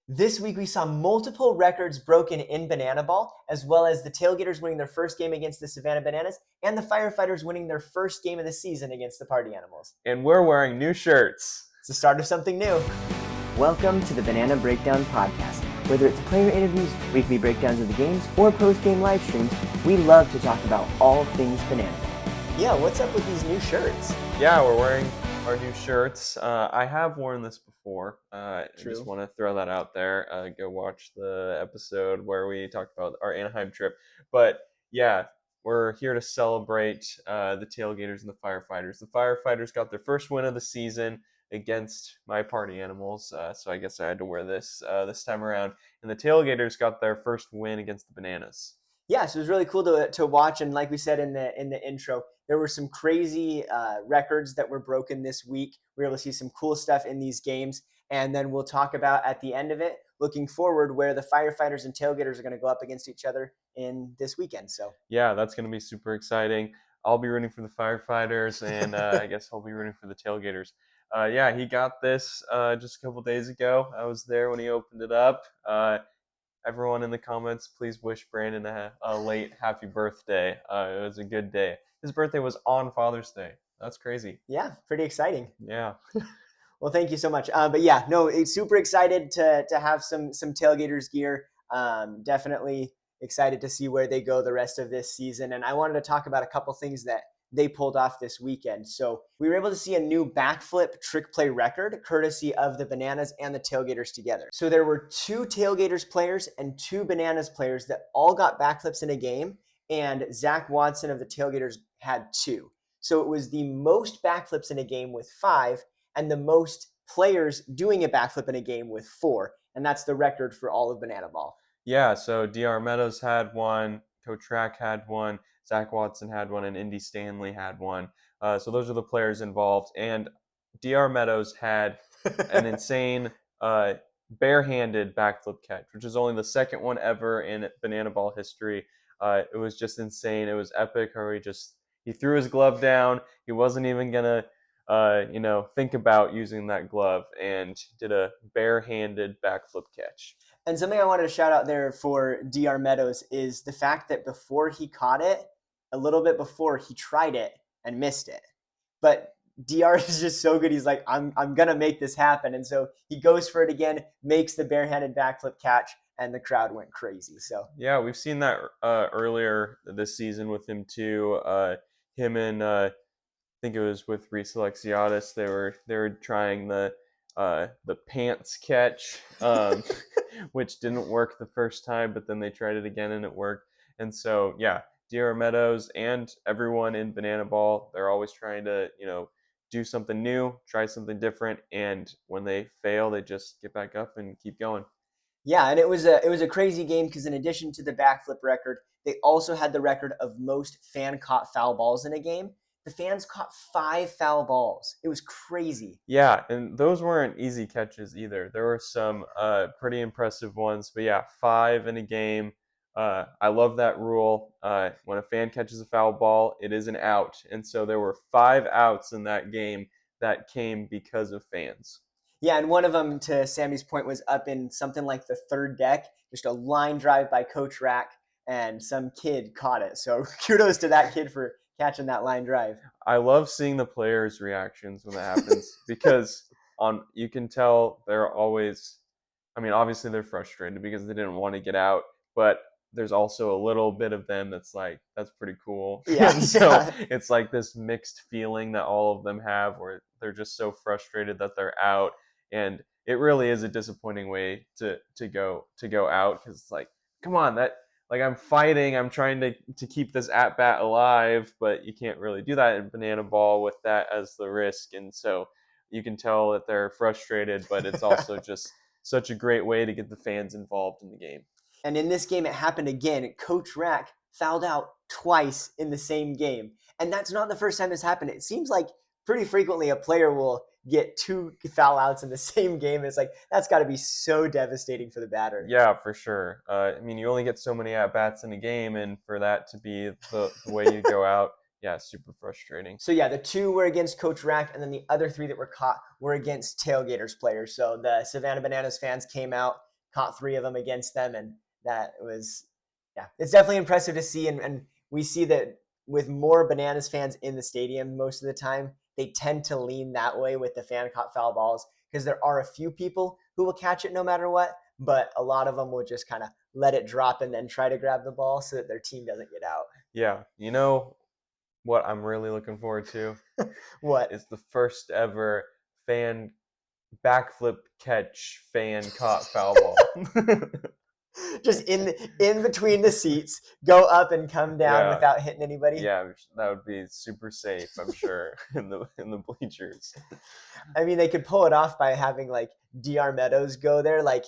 This week we saw multiple records broken in Banana Ball, as well as the Tailgaters winning their first game against the Savannah Bananas, and the Firefighters winning their first game of the season against the Party Animals. And we're wearing new shirts. It's the start of something new. Welcome to the Banana Breakdown Podcast. Whether it's player interviews, weekly breakdowns of the games, or post-game live streams, we love to talk about all things Banana Ball. Yeah, what's up with these new shirts? Yeah, we're wearing our new shirts. I have worn this before. I just want to throw that out there. Go watch the episode where we talked about our Anaheim trip. But yeah, we're here to celebrate the Tailgaters and the Firefighters. The Firefighters got their first win of the season against my Party Animals, so I guess I had to wear this this time around. And the Tailgaters got their first win against the Bananas. Yeah, so it was really cool to watch, and like we said in the intro, there were some crazy records that were broken this week. We were able to see some cool stuff in these games, and then we'll talk about at the end of it, looking forward, where the Firefighters and Tailgaters are going to go up against each other in this weekend. So yeah, that's going to be super exciting. I'll be rooting for the Firefighters, and I guess he'll be rooting for the Tailgaters. Yeah, he got this just a couple days ago. I was there when he opened it up. Everyone in the comments, please wish Brandon a late happy birthday. It was a good day. His birthday was on Father's Day. That's crazy. Yeah, pretty exciting. Yeah. Well, thank you so much. But yeah, no, it's super excited to have some Tailgaters gear. Definitely excited to see where they go the rest of this season. And I wanted to talk about a couple things that they pulled off this weekend. So we were able to see a new backflip trick play record, courtesy of the Bananas and the Tailgaters together. So there were 2 Tailgaters players and 2 Bananas players that all got backflips in a game, and Zach Watson of the Tailgaters had 2. So it was the most backflips in a game with 5, and the most players doing a backflip in a game with 4. And that's the record for all of Banana Ball. Yeah, so DR Meadows had one, Coach Rack had one, Zach Watson had one, and Indy Stanley had one. So those are the players involved. And DR Meadows had an insane barehanded backflip catch, which is only the second one ever in Banana Ball history. It was just insane. It was epic. He threw his glove down. He wasn't even gonna think about using that glove, and did a barehanded backflip catch. And something I wanted to shout out there for DR Meadows is the fact that before he caught it, a little bit before, he tried it and missed it. But DR is just so good. He's like, I'm going to make this happen. And so he goes for it again, makes the barehanded backflip catch, and the crowd went crazy. So yeah, we've seen that earlier this season with him too. Him and I think it was with Reese Alexiadis. They were trying the pants catch, which didn't work the first time, but then they tried it again and it worked. And so yeah, DR Meadows and everyone in Banana Ball, they're always trying to do something new, try something different, and when they fail, they just get back up and keep going. Yeah, and it was a crazy game because in addition to the backflip record, they also had the record of most fan caught foul balls in a game. The fans caught 5 foul balls. It was crazy. Yeah, and those weren't easy catches either. There were some pretty impressive ones, but yeah, 5 in a game. I love that rule. When a fan catches a foul ball, it is an out, and so there were 5 outs in that game that came because of fans. Yeah, and one of them, to Sammy's point, was up in something like the 3rd deck, just a line drive by Coach Rack, and some kid caught it. So kudos to that kid for catching that line drive. I love seeing the players' reactions when that happens because you can tell they're always, obviously they're frustrated because they didn't want to get out, but there's also a little bit of them that's like, that's pretty cool. Yeah. And so it's like this mixed feeling that all of them have where they're just so frustrated that they're out. And it really is a disappointing way to go out, because it's like, come on, I'm fighting, I'm trying to keep this at bat alive, but you can't really do that in Banana Ball with that as the risk. And so you can tell that they're frustrated, but it's also just such a great way to get the fans involved in the game. And in this game, it happened again. Coach Rack fouled out twice in the same game. And that's not the first time this happened. It seems like pretty frequently a player will get 2 foul outs in the same game. It's like, that's got to be so devastating for the batter. Yeah, for sure. You only get so many at-bats in a game, and for that to be the way you go out, yeah, super frustrating. So yeah, the 2 were against Coach Rack, and then the other 3 that were caught were against Tailgaters players. So the Savannah Bananas fans came out caught 3 of them against them, and that was, yeah, it's definitely impressive to see. And we see that with more Bananas fans in the stadium most of the time, they tend to lean that way with the fan caught foul balls, because there are a few people who will catch it no matter what, but a lot of them will just kind of let it drop and then try to grab the ball so that their team doesn't get out. Yeah, you know what I'm really looking forward to What? is the first ever fan backflip catch fan caught foul ball. Just in between the seats, go up and come down Yeah. without hitting anybody. Yeah, that would be super safe, I'm sure, in the bleachers. I mean, they could pull it off by having like DR Meadows go there. Like,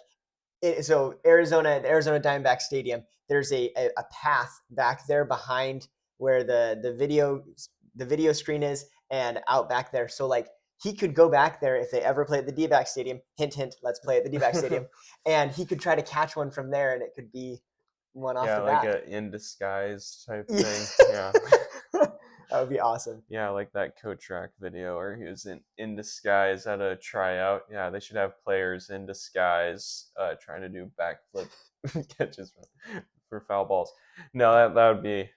so Arizona Diamondback Stadium, there's a path back there behind where the video screen is, and out back there. So like, he could go back there if they ever play at the D-back stadium. Hint, hint. Let's play at the D-back stadium, and he could try to catch one from there, and it could be one off Yeah, the like bat. a in disguise type thing. Yeah. That would be awesome. Yeah, like that Coach Rack video where he was in disguise at a tryout. Yeah, they should have players in disguise trying to do backflip catches for foul balls. No, that would be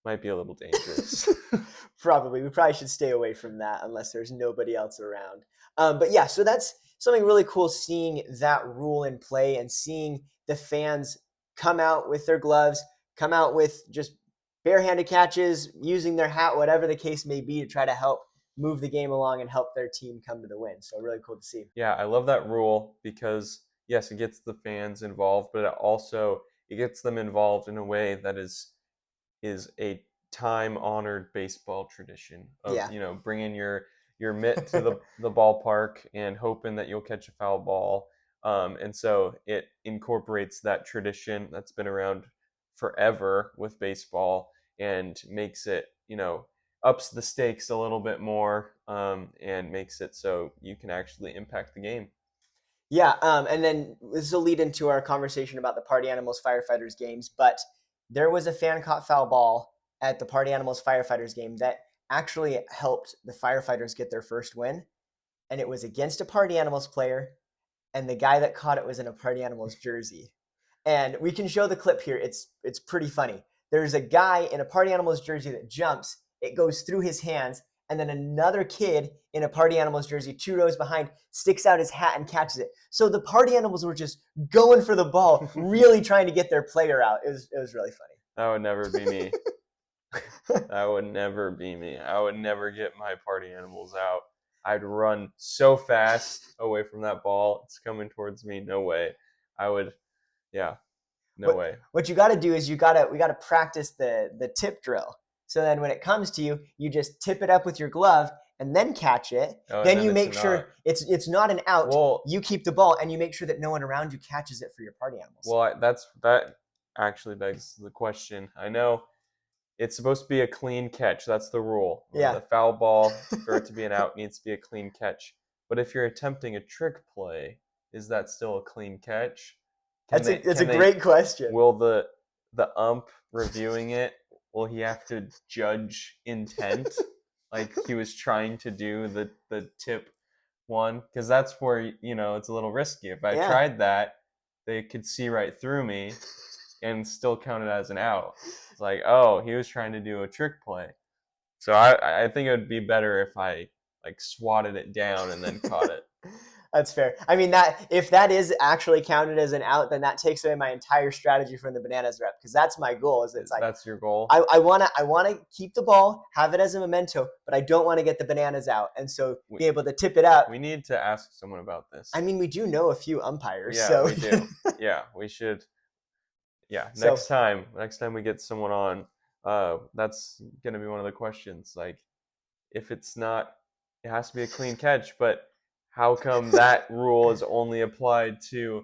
might be a little dangerous. We probably should stay away from that unless there's nobody else around. But yeah, so that's something really cool, seeing that rule in play and seeing the fans come out with their gloves, come out with just barehanded catches, using their hat, whatever the case may be, to try to help move the game along and help their team come to the win. So really cool to see. Yeah, I love that rule because yes, it gets the fans involved, but it gets them involved in a way that is a time-honored baseball tradition of bringing your mitt to the ballpark and hoping that you'll catch a foul ball. And so it incorporates that tradition that's been around forever with baseball and makes it, ups the stakes a little bit more, and makes it so you can actually impact the game. Yeah, and then this will lead into our conversation about the Party Animals Firefighters games, but there was a fan caught foul ball at the Party Animals Firefighters game that actually helped the Firefighters get their first win, and it was against a Party Animals player, and the guy that caught it was in a Party Animals jersey. And we can show the clip here. It's pretty funny. There's a guy in a Party Animals jersey that jumps, it goes through his hands, and then another kid in a Party Animals jersey 2 rows behind sticks out his hat and catches it. So the Party Animals were just going for the ball, really trying to get their player out. It was really funny. That would never be me. That would never be me. I would never get my Party Animals out. I'd run so fast away from that ball. It's coming towards me. No way. I would, yeah, no way. What you got to do is we got to practice the tip drill. So then when it comes to you, you just tip it up with your glove and then catch it. Then you make sure it's not an out. Well, you keep the ball and you make sure that no one around you catches it for your Party Animals. Well, that actually begs the question. I know it's supposed to be a clean catch. That's the rule. Yeah. The foul ball, for it to be an out, needs to be a clean catch. But if you're attempting a trick play, is that still a clean catch? That's a great question. Will the ump reviewing it, will he have to judge intent? Like he was trying to do the tip one? Because that's where, it's a little risky. If I tried that, they could see right through me and still count it as an out. It's like, oh, he was trying to do a trick play. So I think it would be better if I swatted it down and then caught it. That's fair. I mean, that if that is actually counted as an out, then that takes away my entire strategy from the Bananas rep, because that's my goal. Is it's like that's your goal. I wanna keep the ball, have it as a memento, but I don't want to get the Bananas out, and so be able to tip it up. We need to ask someone about this. I mean, we do know a few umpires. Yeah, so. We do. Yeah, we should. Yeah, next time we get someone on, that's gonna be one of the questions. Like, if it's not, it has to be a clean catch, but how come that rule is only applied to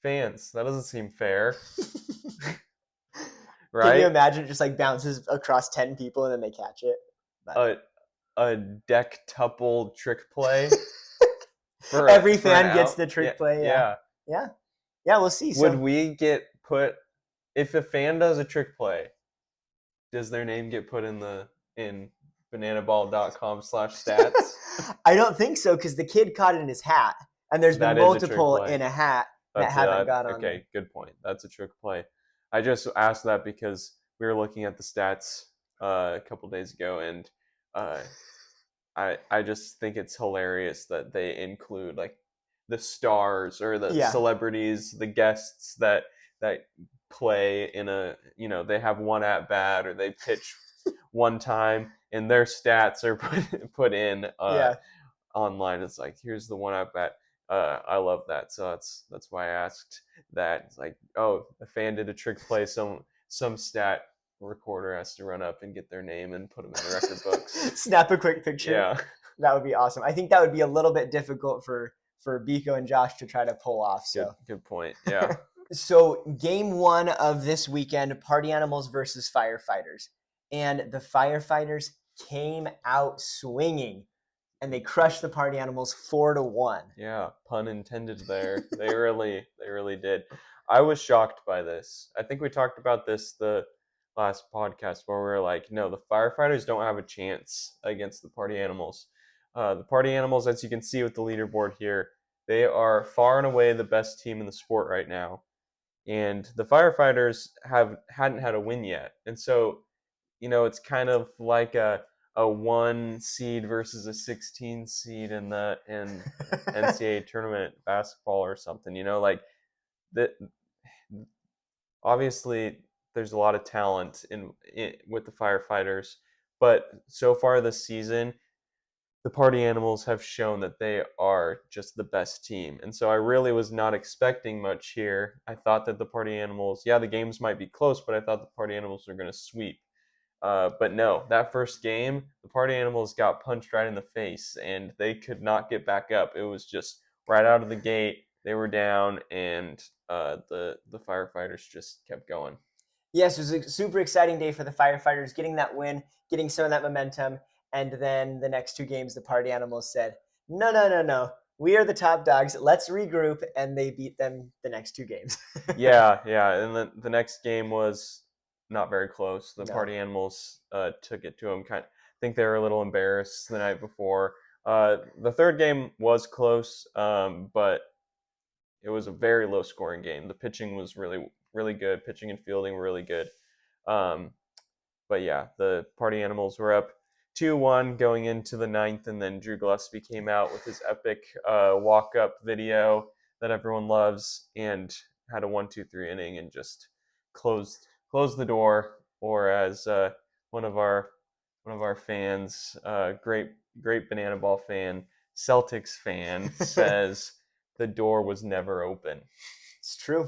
fans? That doesn't seem fair. Right? Can you imagine it just bounces across 10 people and then they catch it? A deck-tuple trick play? Every fan gets the trick play. Yeah. We'll see. Would we get put, if a fan does a trick play, does their name get put in bananaball.com/stats? I don't think so, because the kid caught it in his hat, and there's been multiple in a hat. that That's haven't got on there. okay. Good point. That's a trick play. I just asked that because we were looking at the stats a couple days ago, and uh, I just think it's hilarious that they include like the stars or the Yeah. celebrities, the guests that play in a they have one at bat or they pitch one time, and their stats are put in Yeah. online. It's like, here's the one at bat. I love that. So that's why I asked that. It's like, oh, a fan did a trick play. Some stat recorder has to run up and get their name and put them in the record books. Snap a quick picture. Yeah. That would be awesome. I think that would be a little bit difficult for Biko and Josh to try to pull off. Good point. Yeah. So game one of this weekend, Party Animals versus Firefighters, and the Firefighters came out swinging, and they crushed the Party Animals 4-1. Yeah, pun intended there. They really did. I was shocked by this. I think we talked about this the last podcast where we were like, no, the Firefighters don't have a chance against the Party Animals. The Party Animals, as you can see with the leaderboard here, they are far and away the best team in the sport right now. And the Firefighters hadn't had a win yet. And so, it's kind of like a 1 seed versus a 16 seed in NCAA tournament basketball or something. Like that. Obviously, there's a lot of talent with the Firefighters, but so far this season, the Party Animals have shown that they are just the best team. And so I really was not expecting much here. I thought that the Party Animals, yeah, the games might be close, but I thought the Party Animals were going to sweep. But no, that first game, the Party Animals got punched right in the face, and they could not get back up. It was just right out of the gate, they were down, and the Firefighters just kept going. Yes, it was a super exciting day for the Firefighters, getting that win, getting some of that momentum. And then the next two games, the Party Animals said, no, no, no, no. We are the top dogs. Let's regroup. And they beat them the next two games. Yeah. And the next game was not very close. The No. Party Animals took it to them. I think they were a little embarrassed the night before. The third game was close, but it was a very low scoring game. The pitching was really, really good. Pitching and fielding were really good. But yeah, the Party Animals were up 2-1 going into the ninth, and then Drew Gillespie came out with his epic walk-up video that everyone loves and had a 1-2-3 inning and just closed the door. Or as one of our fans, great Banana Ball fan, Celtics fan, says, the door was never open. It's true.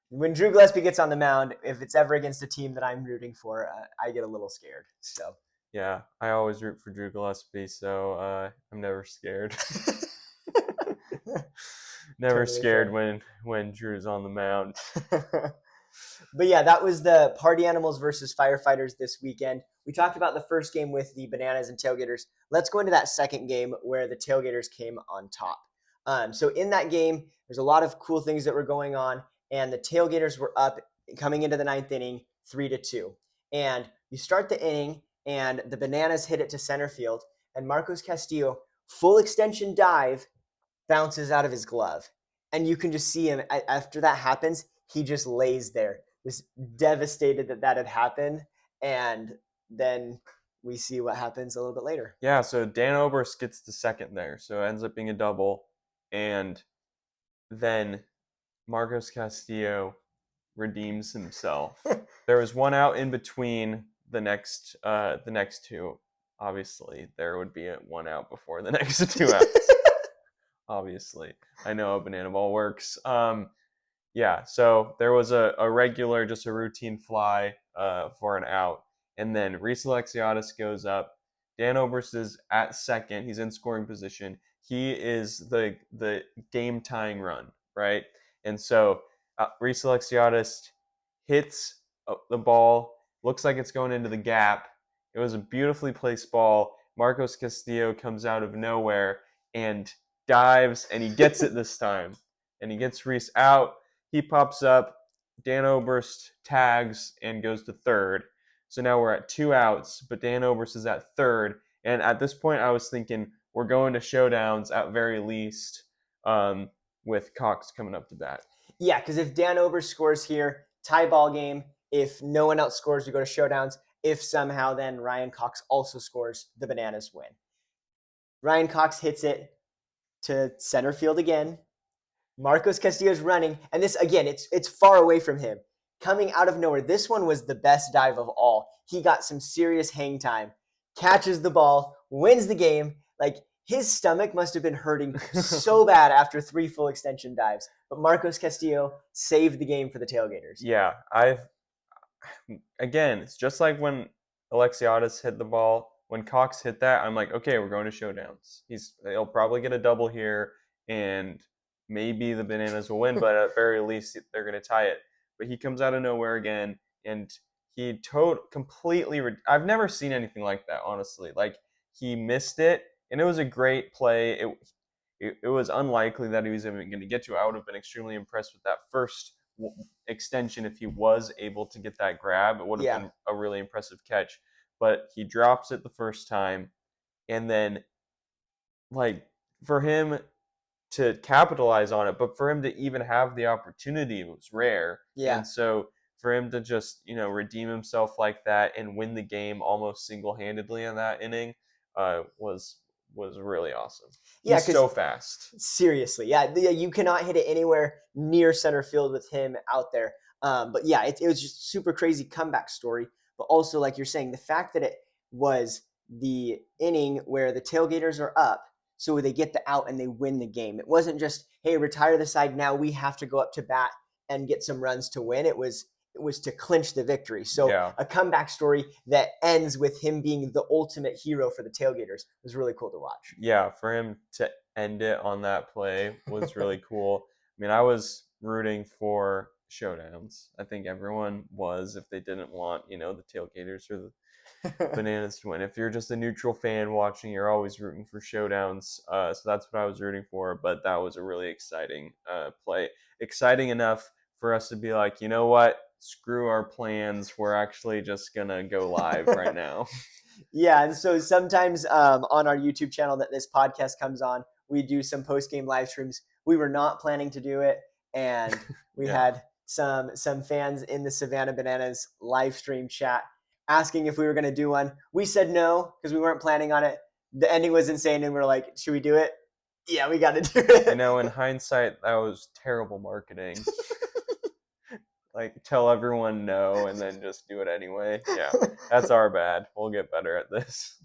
When Drew Gillespie gets on the mound, if it's ever against a team that I'm rooting for, I get a little scared. So yeah, I always root for Drew Gillespie, so I'm never scared. Never Totally scared fair. when Drew's on the mound. But yeah, that was the Party Animals versus Firefighters this weekend. We talked about the first game with the Bananas and Tailgaters. Let's go into that second game where the Tailgaters came on top. So in that game, there's a lot of cool things that were going on, and the Tailgaters were up coming into the ninth inning, 3-2. And you start the inning, and the Bananas hit it to center field, and Marcos Castillo, full extension dive, bounces out of his glove. And you can just see him, after that happens, he just lays there, just devastated that had happened. And then we see what happens a little bit later. Yeah, so Dan Oberst gets to second there, so it ends up being a double. And then Marcos Castillo redeems himself. There was one out in between the next two. Obviously, there would be one out before the next two outs. Obviously, I know how Banana Ball works. Yeah, so there was a regular, just a routine fly for an out, and then Reese Alexiadis goes up. Dan Oberst is at second. He's in scoring position. He is the game tying run, right? And so Reese Alexiadis hits the ball. Looks like it's going into the gap. It was a beautifully placed ball. Marcos Castillo comes out of nowhere and dives, and he gets it this time. And he gets Reese out. He pops up. Dan Oberst tags and goes to third. So now we're at 2 outs, but Dan Oberst is at third. And at this point, I was thinking we're going to showdowns at very least, with Cox coming up to bat. Yeah, because if Dan Ober scores here, tie ball game. If no one else scores, we go to showdowns. If somehow then Ryan Cox also scores, the Bananas win. Ryan Cox hits it to center field again. Marcos Castillo's running, and this again, it's far away from him. Coming out of nowhere, this one was the best dive of all. He got some serious hang time, catches the ball, wins the game. Like his stomach must have been hurting so bad after 3 full extension dives. But Marcos Castillo saved the game for the Tailgaters. Yeah, again, it's just like when Alexiadis hit the ball. When Cox hit that, I'm like, okay, we're going to showdowns. He'll probably get a double here, and maybe the Bananas will win, but at very least they're going to tie it. But he comes out of nowhere again, and he completely. I've never seen anything like that, honestly. Like he missed it, and it was a great play. It was unlikely that he was even going to get to. I would have been extremely impressed with that first extension if he was able to get that grab. It would have been a really impressive catch. But he drops it the first time, and then like for him to capitalize on it, but for him to even have the opportunity was rare. Yeah. And so for him to just, redeem himself like that and win the game almost single-handedly in that inning was really awesome. Yeah, He's because so fast. seriously, yeah, you cannot hit it anywhere near center field with him out there. But yeah, it was just super crazy comeback story. But also, like you're saying, the fact that it was the inning where the Tailgaters are up, so they get the out and they win the game. It wasn't just, hey, retire the side now. We have to go up to bat and get some runs to win. It was to clinch the victory. So Yeah. a comeback story that ends with him being the ultimate hero for the Tailgaters was really cool to watch. Yeah, for him to end it on that play was really cool. I mean, I was rooting for showdowns. I think everyone was if they didn't want, the Tailgaters or the Bananas to win. If you're just a neutral fan watching, you're always rooting for showdowns. So that's what I was rooting for. But that was a really exciting play. Exciting enough for us to be like, you know what? Screw our plans. We're actually just going to go live right now. Yeah, and so sometimes on our YouTube channel that this podcast comes on, we do some post-game live streams. We were not planning to do it, and we had some fans in the Savannah Bananas live stream chat asking if we were going to do one. We said no because we weren't planning on it. The ending was insane, and we are like, should we do it? Yeah, we got to do it. In hindsight, that was terrible marketing. Like, tell everyone no and then just do it anyway. Yeah, that's our bad. We'll get better at this.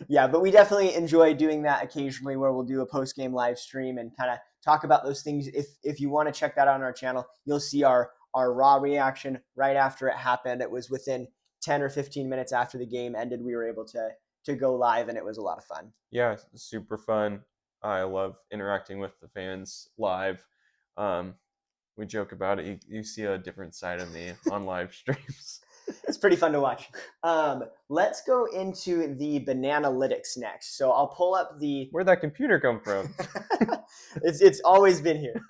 Yeah, but we definitely enjoy doing that occasionally where we'll do a post-game live stream and kind of talk about those things. If you want to check that out on our channel, you'll see our raw reaction right after it happened. It was within 10 or 15 minutes after the game ended. We were able to go live, and it was a lot of fun. Yeah, super fun. I love interacting with the fans live. We joke about it. You see a different side of me on live streams. It's pretty fun to watch. Let's go into the Bananalytics next. So I'll pull up the. Where'd that computer come from? It's always been here.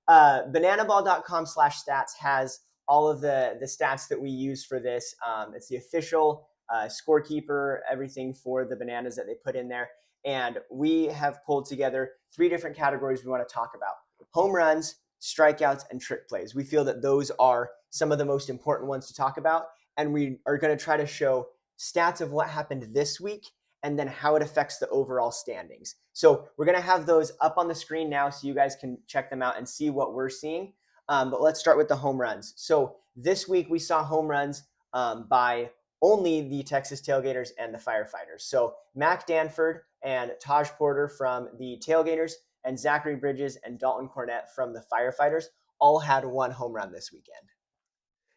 Bananaball.com/stats has all of the stats that we use for this. It's the official scorekeeper, everything for the Bananas that they put in there. And we have pulled together 3 different categories we want to talk about: home runs, strikeouts, and trick plays. We feel that those are some of the most important ones to talk about. And we are going to try to show stats of what happened this week and then how it affects the overall standings. So we're going to have those up on the screen now so you guys can check them out and see what we're seeing. But let's start with the home runs. So this week we saw home runs by only the Texas Tailgaters and the Firefighters. So Mac Danford and Taj Porter from the Tailgaters and Zachary Bridges and Dalton Cornett from the Firefighters all had 1 home run this weekend.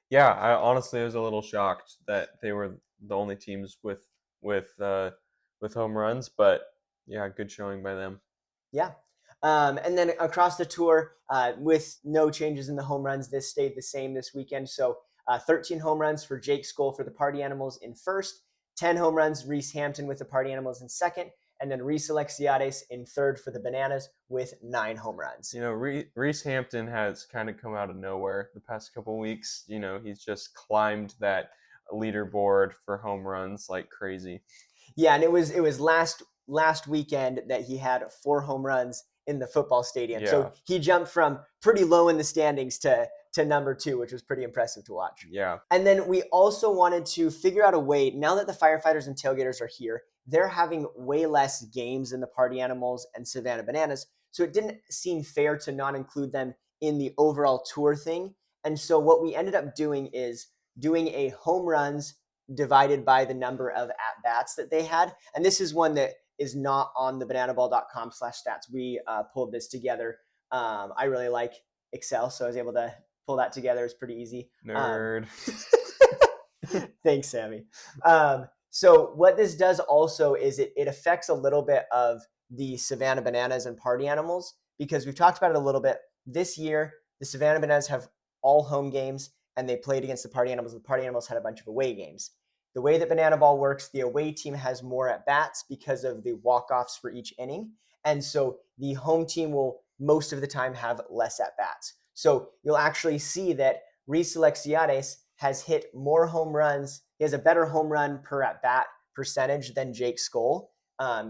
Yeah, I honestly was a little shocked that they were the only teams with home runs, but yeah, good showing by them. Yeah. And then across the tour, with no changes in the home runs, this stayed the same this weekend. So 13 home runs for Jake Skoll for the Party Animals in first, 10 home runs, Reese Hampton with the Party Animals in second, and then Reese Alexiades in third for the Bananas with 9 home runs. Reese Hampton has kind of come out of nowhere the past couple of weeks. He's just climbed that leaderboard for home runs like crazy. Yeah, and it was last weekend that he had 4 home runs, in the football stadium. Yeah. So he jumped from pretty low in the standings to number 2, which was pretty impressive to watch. Yeah. And then we also wanted to figure out a way, now that the firefighters and tailgaters are here, they're having way less games than the Party Animals and Savannah Bananas. So it didn't seem fair to not include them in the overall tour thing. And so what we ended up doing is doing a home runs divided by the number of at-bats that they had. And this is one that is not on the bananaball.com/stats. We pulled this together. I really like Excel, so I was able to pull that together. It's pretty easy. Nerd. Thanks, Sammy. So what this does also is it affects a little bit of the Savannah Bananas and Party Animals, because we've talked about it a little bit. This year, the Savannah Bananas have all home games, and they played against the Party Animals. The Party Animals had a bunch of away games. The way that Banana Ball works, the away team has more at-bats because of the walk-offs for each inning. And so the home team will most of the time have less at-bats. So you'll actually see that Reese Alexiades has hit more home runs. He has a better home run per at-bat percentage than Jake Skoll.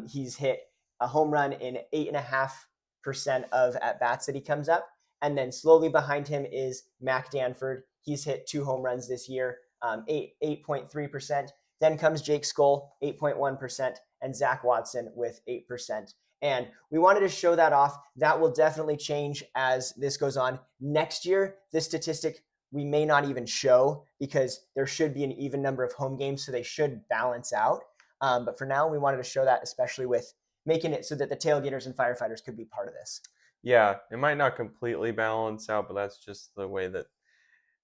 He's hit a home run in 8.5% of at-bats that he comes up. And then slowly behind him is Mac Danford. He's hit 2 home runs this year, 8.3%. Then comes Jake Skoll, 8.1%, and Zach Watson with 8%. And we wanted to show that off. That will definitely change as this goes on. Next year, this statistic we may not even show, because there should be an even number of home games, so they should balance out. But for now, we wanted to show that, especially with making it so that the tailgaters and firefighters could be part of this. Yeah, it might not completely balance out, but that's just the way that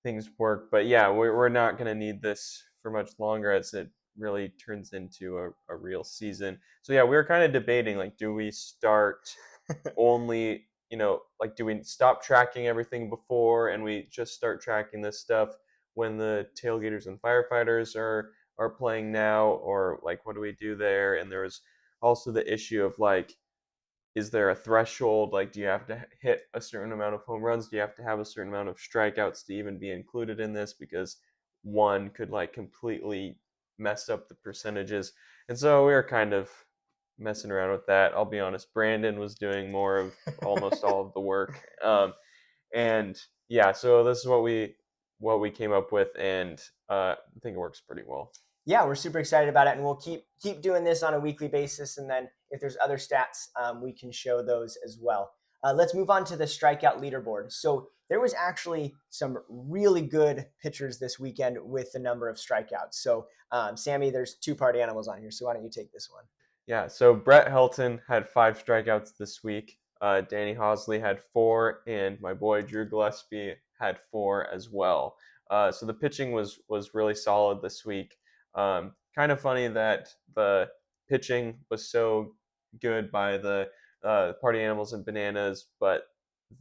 things work. But yeah, we're not going to need this for much longer as it really turns into a real season. So yeah, we were kind of debating, like, do we start only, like, do we stop tracking everything before and we just start tracking this stuff when the tailgaters and firefighters are playing now, or like, what do we do there? And there was also the issue of, like, is there a threshold? Like, do you have to hit a certain amount of home runs? Do you have to have a certain amount of strikeouts to even be included in this? Because one could, like, completely mess up the percentages. And so we were kind of messing around with that. I'll be honest, Brandon was doing more of almost all of the work. And yeah, so this is what we came up with, and I think it works pretty well. Yeah, we're super excited about it, and we'll keep doing this on a weekly basis. And then if there's other stats, we can show those as well. Let's move on to the strikeout leaderboard. So there was actually some really good pitchers this weekend with the number of strikeouts. So Sammy, there's 2 Party Animals on here, so why don't you take this one? Yeah, so Brett Helton had 5 strikeouts this week. Danny Hosley had 4, and my boy Drew Gillespie had 4 as well. So the pitching was really solid this week. Kind of funny that the pitching was so good by the Party Animals and Bananas, but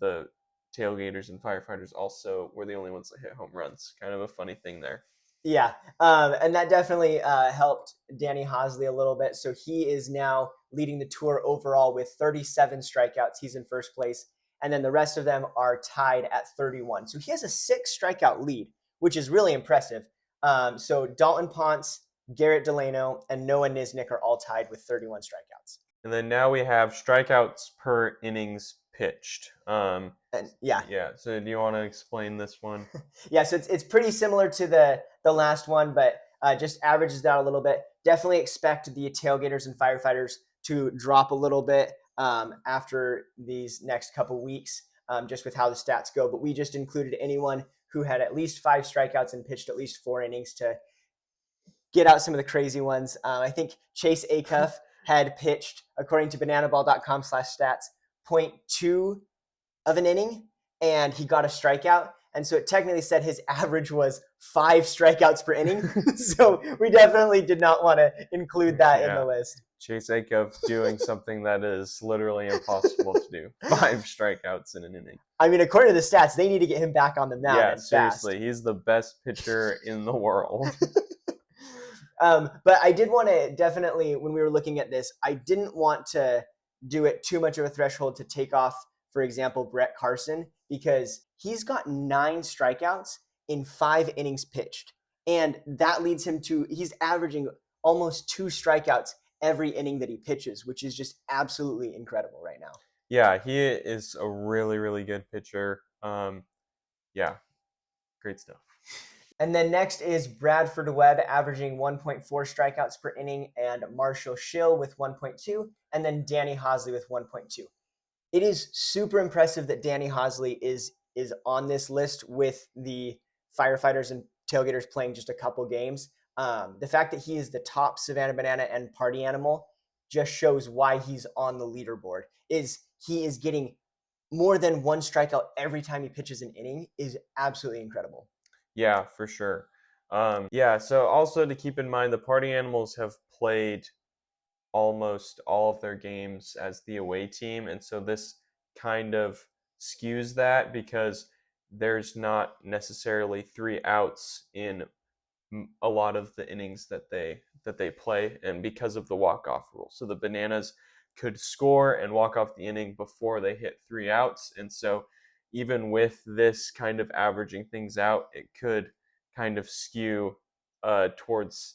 the Tailgaters and Firefighters also were the only ones that hit home runs. Kind of a funny thing there. Yeah, and that definitely helped Danny Hosley a little bit. So he is now leading the tour overall with 37 strikeouts. He's in first place. And then the rest of them are tied at 31. So he has a 6 strikeout lead, which is really impressive. So Dalton Ponce, Garrett Delano, and Noah Nisnik are all tied with 31 strikeouts. And then now we have strikeouts per innings pitched. And yeah. So do you want to explain this one? Yeah, so it's pretty similar to the last one, but just averages out a little bit. Definitely expect the tailgaters and firefighters to drop a little bit after these next couple weeks, just with how the stats go. But we just included anyone who had at least 5 strikeouts and pitched at least 4 innings to get out some of the crazy ones. I think Chase Acuff had pitched, according to bananaball.com/stats, 0.2 of an inning, and he got a strikeout. And so it technically said his average was 5 strikeouts per inning. So we definitely did not want to include that in the list. Chase Acuff doing something that is literally impossible to do. 5 strikeouts in an inning. I mean, according to the stats, they need to get him back on the mound. Yeah, seriously. Fast. He's the best pitcher in the world. But I did want to definitely, when we were looking at this, I didn't want to do it too much of a threshold to take off, for example, Brett Carson, because he's got 9 strikeouts in 5 innings pitched. And that leads him to, he's averaging almost 2 strikeouts every inning that he pitches, which is just absolutely incredible right now. Yeah, he is a really, really good pitcher. Yeah, great stuff. And then next is Bradford Webb averaging 1.4 strikeouts per inning, and Marshall Schill with 1.2, and then Danny Hosley with 1.2. It is super impressive that Danny Hosley is on this list with the Firefighters and Tailgaters playing just a couple games. The fact that he is the top Savannah Banana and Party Animal just shows why he's on the leaderboard. Is he is getting more than one strikeout every time he pitches an inning is absolutely incredible. Yeah, for sure. Yeah, so also to keep in mind, the Party Animals have played almost all of their games as the away team, and so this kind of skews that because there's not necessarily 3 outs in a lot of the innings that they play, and because of the walk off rule, so the Bananas could score and walk off the inning before they hit 3 outs, and so even with this kind of averaging things out, it could kind of skew towards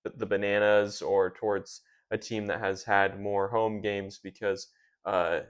the Bananas or towards a team that has had more home games uh,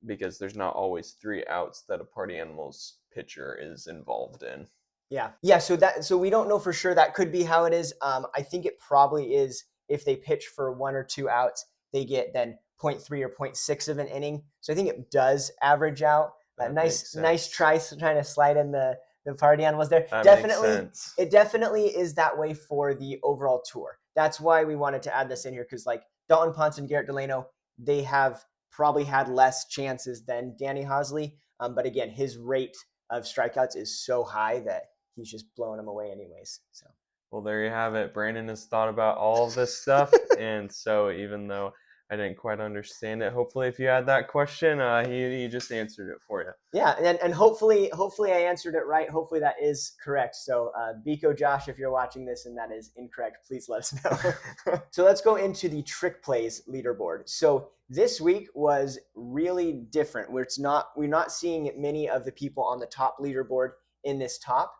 because there's not always 3 outs that a Party Animals pitcher is involved in. Yeah. So we don't know for sure. That could be how it is. I think it probably is if they pitch for 1 or 2 outs, they get then zero point 0.3 or zero point 0.6 of an inning. So I think it does average out. That makes Nice sense. try trying to slide in the Party Animals there. That makes Definitely, sense. it definitely is that way for the overall tour. That's why we wanted to add this in here because like Dalton Ponce and Garrett Delano, they have probably had less chances than Danny Hosley. But again, his rate of strikeouts is so high that he's just blowing them away anyways. So Well, there you have it. Brandon has thought about all of this stuff, and so even though I didn't quite understand it, hopefully, if you had that question, he just answered it for you. yeah, and hopefully I answered it right. Hopefully that is correct. So Biko Josh, if you're watching this and that is incorrect, please let us know. So let's go into the trick plays leaderboard. So this week was really different. Where we're not seeing many of the people on the top leaderboard in this top.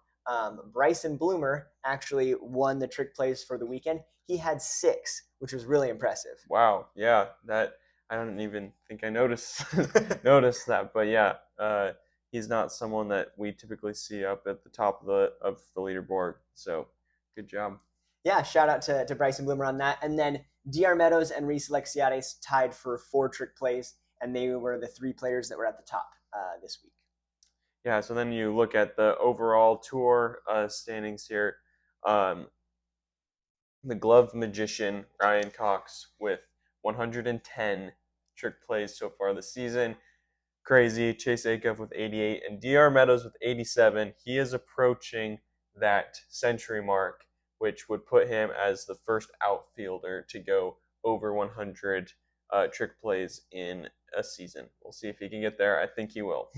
Bryson Bloomer actually won the trick plays for the weekend. He had 6, which was really impressive. Wow, yeah, that I don't even think I noticed noticed that, but yeah, he's not someone that we typically see up at the top of the leaderboard. So, good job. Yeah, shout out to Bryson Bloomer on that. And then DR Meadows and Reese Lexiades tied for 4 trick plays, and they were the 3 players that were at the top this week. Yeah, so then you look at the overall tour standings here. Um, the Glove Magician, Ryan Cox, with 110 trick plays so far this season. Crazy. Chase Acuff with 88 and DR Meadows with 87. He is approaching that century mark, which would put him as the first outfielder to go over 100 trick plays in a season. We'll see if he can get there. I think he will.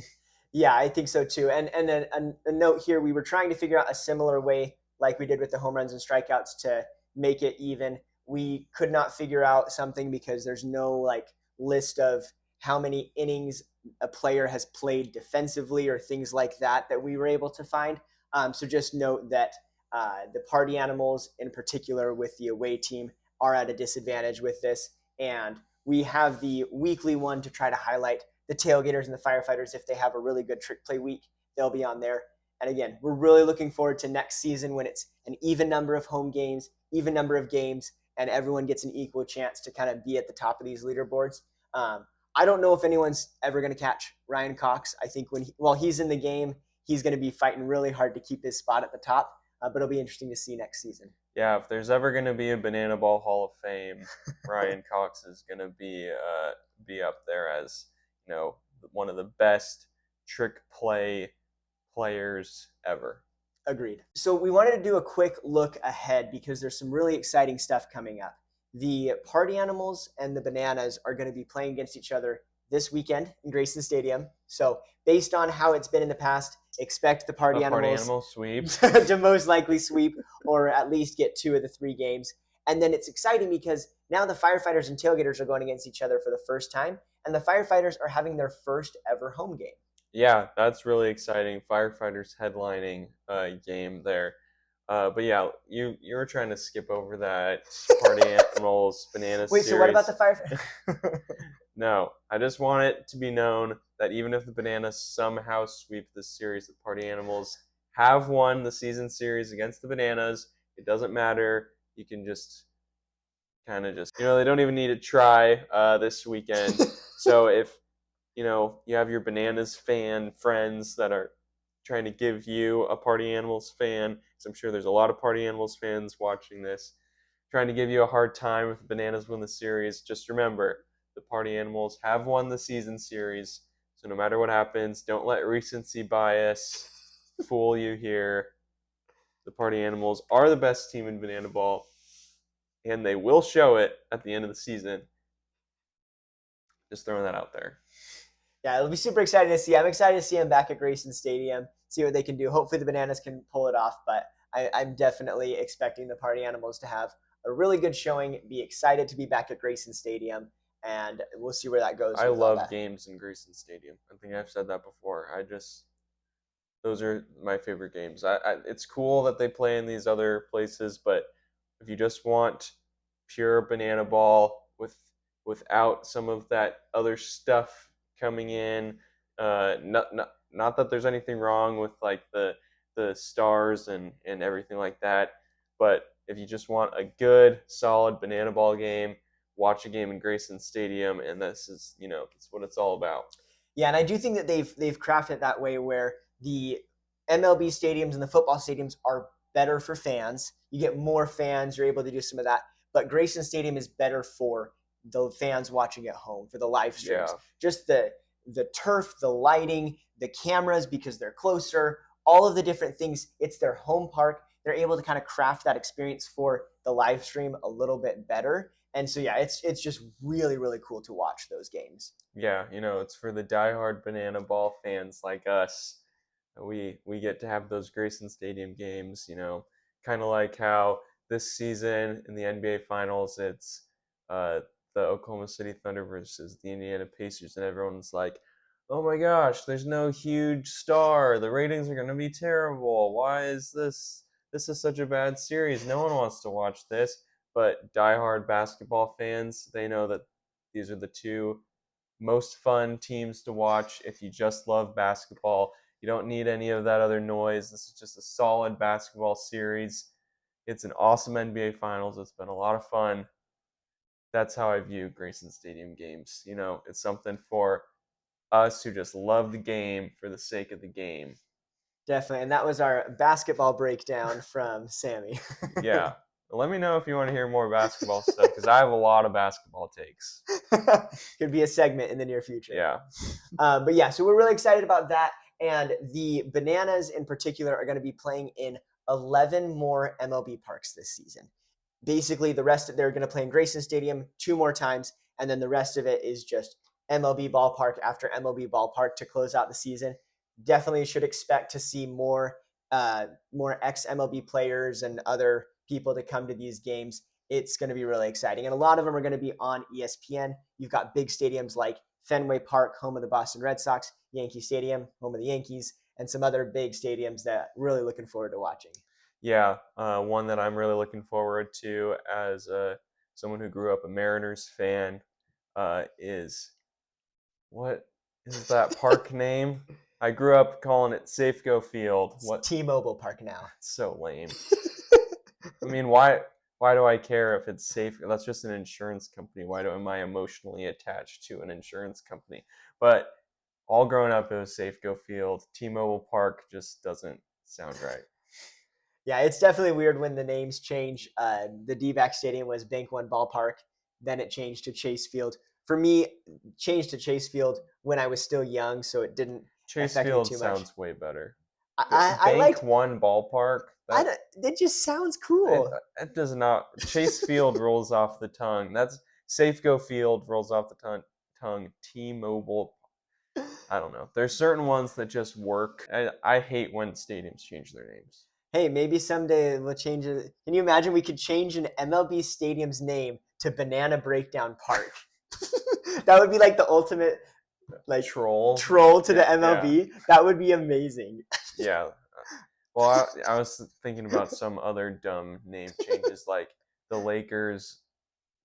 Yeah, I think so too. And then a note here: we were trying to figure out a similar way, like we did with the home runs and strikeouts, to make it even. We could not figure out something because there's no like list of how many innings a player has played defensively or things like that that we were able to find. So just note that the Party Animals, in particular, with the away team, are at a disadvantage with this, and we have the weekly one to try to highlight the Tailgaters and the Firefighters. If they have a really good trick play week, they'll be on there. And again, we're really looking forward to next season when it's an even number of home games, even number of games, and everyone gets an equal chance to kind of be at the top of these leaderboards. I don't know if anyone's ever going to catch Ryan Cox. I think while he's in the game, he's going to be fighting really hard to keep his spot at the top. But it'll be interesting to see next season. Yeah, if there's ever going to be a Banana Ball Hall of Fame, Ryan Cox is going to be up there as one of the best trick play players ever. Agreed. So we wanted to do a quick look ahead because there's some really exciting stuff coming up. The Party Animals and the Bananas are going to be playing against each other this weekend in Grayson Stadium. So based on how it's been in the past, expect the A Party Party Animals Animal sweep. to most likely sweep or at least get 2 of the 3 games. And then it's exciting because now the Firefighters and Tailgaters are going against each other for the first time, and the Firefighters are having their first ever home game. Yeah, that's really exciting. Firefighters headlining game there. But yeah, you were trying to skip over that Party Animals Banana Wait, series. so what about the Firefighters? No, I just want it to be known that even if the Bananas somehow sweep this series, the Party Animals have won the season series against the Bananas. It doesn't matter. You can just kind of just, they don't even need to try this weekend. So if, you have your Bananas fan friends that are trying to give you a Party Animals fan, because I'm sure there's a lot of Party Animals fans watching this, trying to give you a hard time if the Bananas win the series, just remember the Party Animals have won the season series. So no matter what happens, don't let recency bias fool you here. The Party Animals are the best team in Banana Ball, and they will show it at the end of the season. Just throwing that out there. Yeah, it'll be super exciting to see. I'm excited to see them back at Grayson Stadium, see what they can do. Hopefully, the Bananas can pull it off, but I'm definitely expecting the Party Animals to have a really good showing, be excited to be back at Grayson Stadium, and we'll see where that goes I with all love that. games in Grayson Stadium. I think I've said that before. Those are my favorite games. It's cool that they play in these other places, but if you just want pure banana ball without some of that other stuff coming in, not that there's anything wrong with like the stars and everything like that, but if you just want a good solid banana ball game, watch a game in Grayson Stadium, and this is that's what it's all about. Yeah, and I do think that they've crafted it that way where the MLB stadiums and the football stadiums are better for fans. You get more fans, you're able to do some of that. But Grayson Stadium is better for the fans watching at home, for the live streams. Yeah. Just the turf, the lighting, the cameras because they're closer, all of the different things. It's their home park. They're able to kind of craft that experience for the live stream a little bit better. And so yeah, it's just really, really cool to watch those games. Yeah, it's for the diehard banana ball fans like us. We get to have those Grayson Stadium games, kind of like how this season in the NBA Finals, it's uh, the Oklahoma City Thunder versus the Indiana Pacers, and everyone's like, "Oh my gosh, there's no huge star. The ratings are going to be terrible. Why is this? This is such a bad series. No one wants to watch this." But diehard basketball fans, they know that these are the two most fun teams to watch if you just love basketball. You don't need any of that other noise. This is just a solid basketball series. It's an awesome NBA Finals. It's been a lot of fun. That's how I view Grayson Stadium games. It's something for us who just love the game for the sake of the game. Definitely. And that was our basketball breakdown from Sammy. Yeah. Let me know if you want to hear more basketball stuff because I have a lot of basketball takes. Could be a segment in the near future. Yeah. But yeah, so we're really excited about that. And the Bananas in particular are going to be playing in 11 more MLB parks this season. Basically, the rest they're going to play in Grayson Stadium 2 more times, and then the rest of it is just MLB ballpark after MLB ballpark to close out the season. Definitely should expect to see more ex MLB players and other people to come to these games. It's going to be really exciting, and a lot of them are going to be on ESPN. You've got big stadiums like Fenway Park, home of the Boston Red Sox, Yankee Stadium, home of the Yankees, and some other big stadiums that really looking forward to watching. Yeah, one that I'm really looking forward to as someone who grew up a Mariners fan is what is that park name? I grew up calling it Safeco Field. It's What? T-Mobile Park now. It's so lame. I mean, why do I care if it's safe? That's just an insurance company. Am I emotionally attached to an insurance company? But all growing up, it was Safeco Field. T-Mobile Park just doesn't sound right. Yeah, it's definitely weird when the names change. The D-back Stadium was Bank One Ballpark, then it changed to Chase Field. For me, changed to Chase Field when I was still young, so it didn't Chase affect me Field too much. sounds way better. I Bank liked. One Ballpark. It just sounds It, cool. it does not. Chase Field rolls off the tongue. That's Safeco Field rolls off the tongue. T-Mobile. I don't know. There's certain ones that just work. I hate when stadiums change their names. Hey, maybe someday we'll change it. Can you imagine we could change an MLB stadium's name to Banana Breakdown Park? That would be like the ultimate Troll to the Yeah. MLB. That would be amazing. Yeah. Well, I was thinking about some other dumb name changes, like the Lakers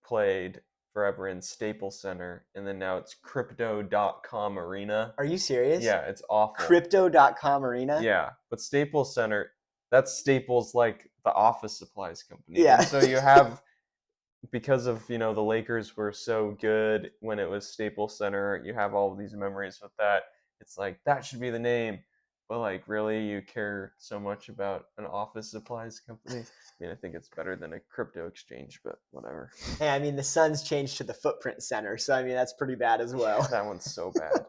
played forever in Staples Center, and then now it's Crypto.com Arena. Are you serious? Yeah, it's awful. Crypto.com Arena? Yeah, but Staples Center, that's Staples like the office supplies company. Yeah. And so you have, because of, the Lakers were so good when it was Staples Center, you have all of these memories with that. It's like, that should be the name. But like, really, you care so much about an office supplies company? I mean, I think it's better than a crypto exchange, but whatever. Hey, I mean, the Suns changed to the Footprint Center, so I mean, that's pretty bad as well. That one's so bad.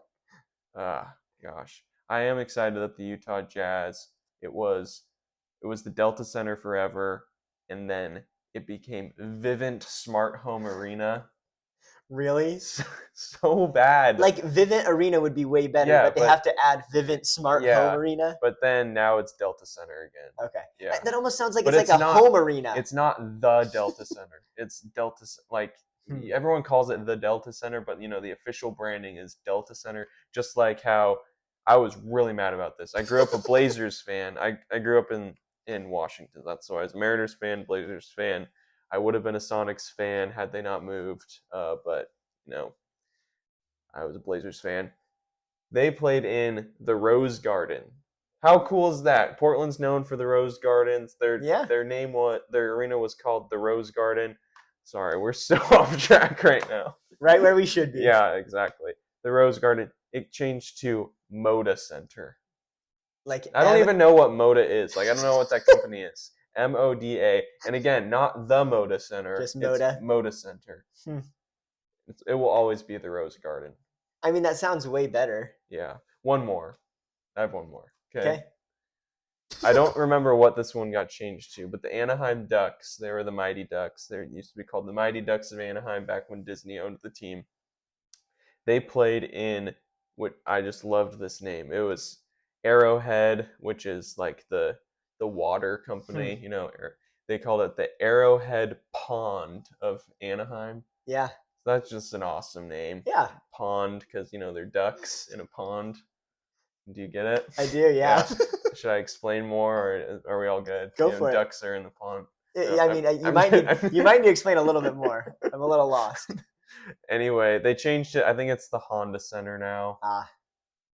Gosh. I am excited that the Utah Jazz, it was the Delta Center forever, and then it became Vivint Smart Home Arena. Really? So bad. Like, Vivint Arena would be way better, Yeah, but they but- have to add Vivint Smart Home Arena. But then now it's Delta Center again. Okay. Yeah. That almost sounds like But it's like it's a not- home arena. It's not the Delta Center. It's Delta, like, everyone calls it the Delta Center, but the official branding is Delta Center. Just like how I was really mad about this. I grew up a Blazers fan. I grew up in Washington. That's why I was a Mariners fan, Blazers fan. I would have been a Sonics fan had they not moved, but I was a Blazers fan. They played in the Rose Garden. How cool is that? Portland's known for the Rose Gardens. Their arena was called the Rose Garden. Sorry, we're so off track right now. Right where we should be. Yeah, exactly. The Rose Garden. It changed to Moda Center. Like, I don't even know what Moda is. Like, I don't know what that company is. MODA. And again, not the Moda Center. Just Moda. It's Moda Center. It will always be the Rose Garden. I mean, that sounds way better. Yeah. One more. I have one more. Okay. I don't remember what this one got changed to, but the Anaheim Ducks, they were the Mighty Ducks. They used to be called the Mighty Ducks of Anaheim back when Disney owned the team. They played in what I just loved this name. It was Arrowhead, which is like the water company. They called it the Arrowhead Pond of Anaheim. Yeah. That's just an awesome name. Yeah. Pond, because they're ducks in a pond. Do you get it? I do, yeah. Should I explain more, or are we all good? Go for it. Ducks are in the pond. Yeah, I mean, you might need to explain a little bit more. I'm a little lost. Anyway, they changed it. I think it's the Honda Center now.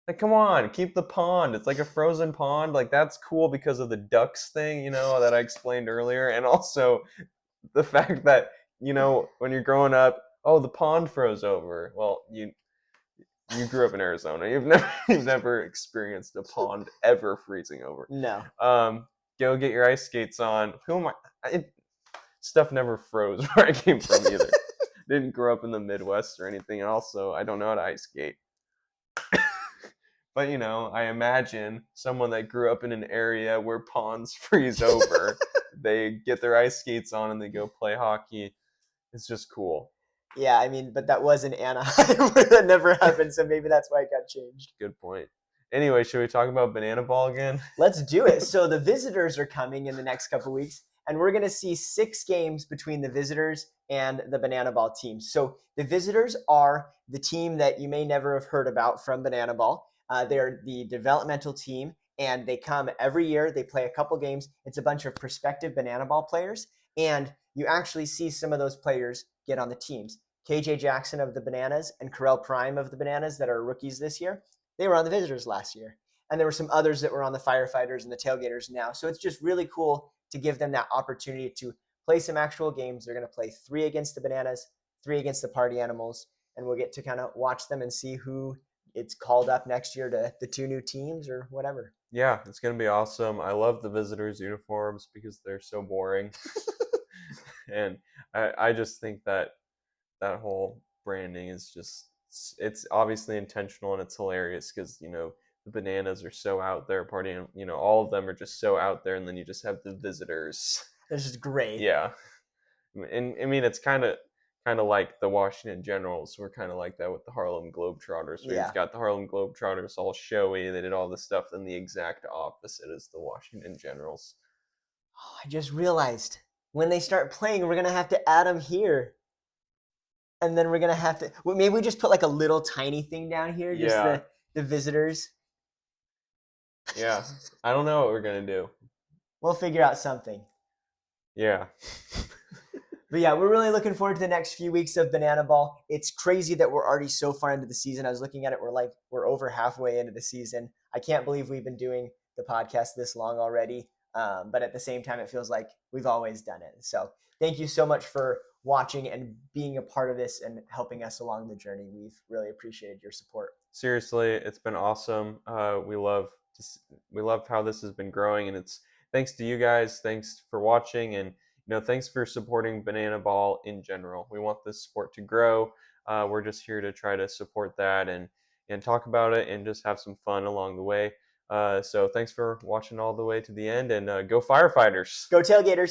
Like, come on, keep the pond. It's like a frozen pond. Like, that's cool because of the ducks thing, that I explained earlier, and also the fact that when you're growing up, oh, the pond froze over. Well, you grew up in Arizona. You've never experienced a pond ever freezing over. No. Go get your ice skates on. Who am I? Stuff never froze where I came from either. Didn't grow up in the Midwest or anything. And also, I don't know how to ice skate. But I imagine someone that grew up in an area where ponds freeze over, they get their ice skates on and they go play hockey. It's just cool. Yeah, I mean, but that was in Anaheim where that never happened, so maybe that's why it got changed. Good point. Anyway, should we talk about Banana Ball again? Let's do it. So the visitors are coming in the next couple weeks, and we're going to see 6 games between the visitors and the Banana Ball team. So the visitors are the team that you may never have heard about from Banana Ball. They're the developmental team, and they come every year. They play a couple games. It's a bunch of prospective Banana Ball players, and you actually see some of those players get on the teams. KJ Jackson of the Bananas and Carell Prime of the Bananas that are rookies this year, they were on the visitors last year. And there were some others that were on the Firefighters and the Tailgaters now. So it's just really cool to give them that opportunity to play some actual games. They're going to play 3 against the Bananas, 3 against the Party Animals, and we'll get to kind of watch them and see who it's called up next year to the 2 new teams or whatever. Yeah, it's going to be awesome. I love the visitors' uniforms because they're so boring. And I just think that whole branding is just, it's obviously intentional and it's hilarious because, the Bananas are so out there partying, all of them are just so out there, and then you just have the visitors. It's just great. Yeah. And I mean, it's kind of like the Washington Generals. We're kind of like that with the Harlem Globetrotters. Where You've got the Harlem Globetrotters all showy. They did all this stuff. Then the exact opposite is the Washington Generals. Oh, I just realized when they start playing, we're going to have to add them here. And then we're going to have to, maybe we just put like a little tiny thing down here. Just the visitors. Yeah. I don't know what we're going to do. We'll figure out something. Yeah. But yeah, we're really looking forward to the next few weeks of Banana Ball. It's crazy that we're already so far into the season. I was looking at it, we're over halfway into the season. I can't believe we've been doing the podcast this long already. But at the same time, it feels like we've always done it. So thank you so much for watching and being a part of this and helping us along the journey. We've really appreciated your support. Seriously, it's been awesome. We love how this has been growing, and it's thanks to you guys. Thanks for watching, and thanks for supporting Banana Ball in general. We want this sport to grow. We're just here to try to support that and talk about it and just have some fun along the way. So thanks for watching all the way to the end, and go Firefighters! Go Tailgaters!